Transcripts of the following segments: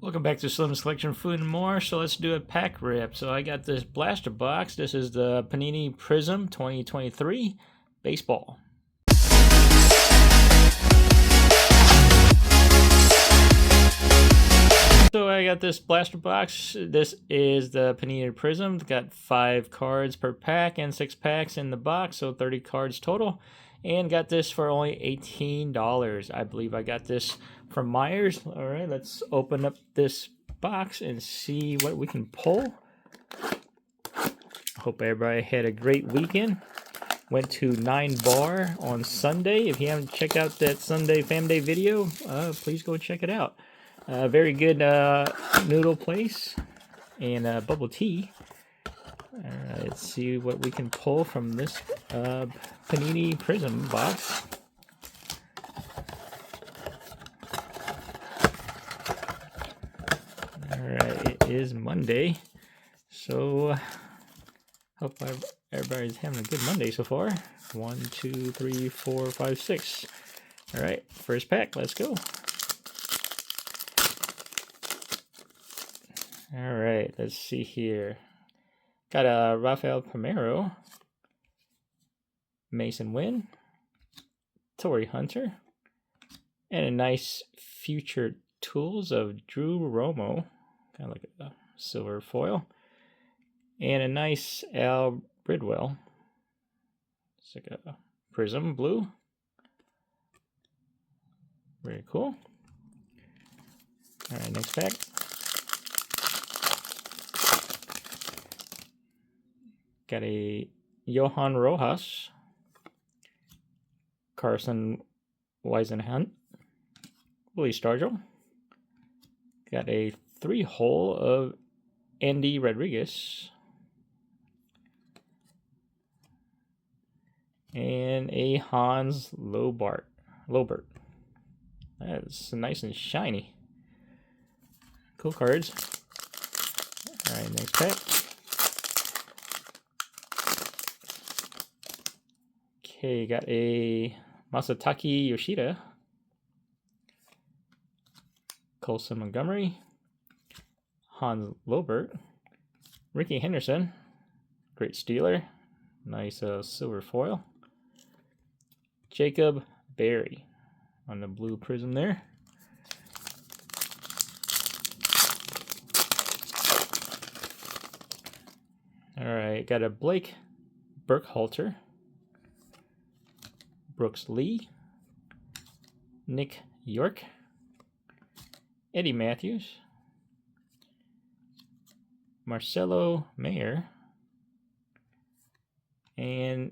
Welcome back to Slim's Collection Food and More. So let's do a pack rip. So I got this blaster box. This is the Panini Prizm 2023 baseball. So I got this blaster box. This is the Panini Prizm. It's got 5 cards per pack and 6 packs in the box, so 30 cards total. And got this for only $18. I believe I got this from Myers. All right, let's open up this box and see what we can pull. Hope everybody had a great weekend. Went to 9 Bar on Sunday. If you haven't checked out that Sunday Fam Day video, please go check it out. Very good noodle place and bubble tea. Let's see what we can pull from this Panini Prizm box. Alright, it is Monday, so hope everybody's having a good Monday so far. 1, 2, 3, 4, 5, 6. Alright, first pack, let's go. Alright, let's see here. Got a Rafael Palmeiro, Mason Wynn, Torrey Hunter, and a nice Future Tools of Drew Romo, kind of like a silver foil, and a nice Al Bridwell. It's like a Prizm blue. Very cool. All right, next pack. Got a Johan Rojas, Carson Weisenhunt, Willie Stargell. Got a 3-hole of Andy Rodriguez. And a Hans Lobert. That's nice and shiny. Cool cards. Alright, next pack. Okay, got a Masataka Yoshida, Colson Montgomery, Hans Lobert, Ricky Henderson, great Steeler, nice silver foil, Jacob Berry on the blue Prizm there. Alright, got a Blake Burkhalter, Brooks Lee, Nick York, Eddie Matthews, Marcelo Mayer, and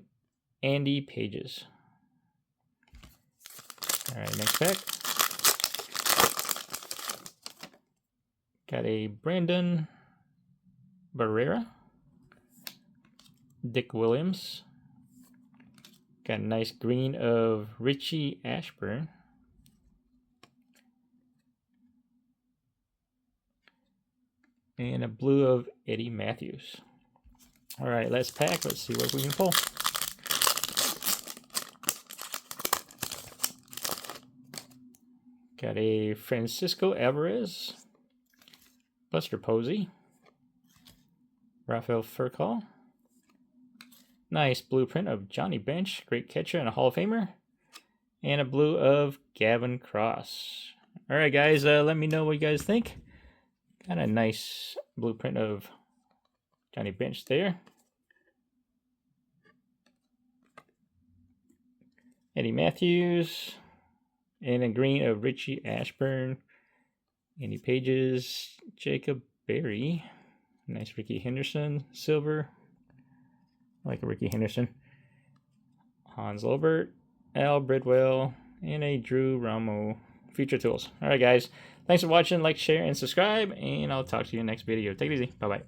Andy Pages. All right, next pack. Got a Brandon Barrera, Dick Williams. Got a nice green of Richie Ashburn. And a blue of Eddie Matthews. All right, let's pack. Let's see what we can pull. Got a Francisco Alvarez, Buster Posey, Rafael Furcal. Nice blueprint of Johnny Bench, great catcher and a Hall of Famer. And a blue of Gavin Cross. All right, guys, let me know what you guys think. Got a nice blueprint of Johnny Bench there. Eddie Matthews. And a green of Richie Ashburn. Andy Pages. Jacob Berry. Nice Ricky Henderson. Silver. I like a Ricky Henderson. Hans Lobert. Al Bridwell. And a Drew Romo. Future Tools. All right, guys. Thanks for watching. Like, share, and subscribe. And I'll talk to you in the next video. Take it easy. Bye-bye.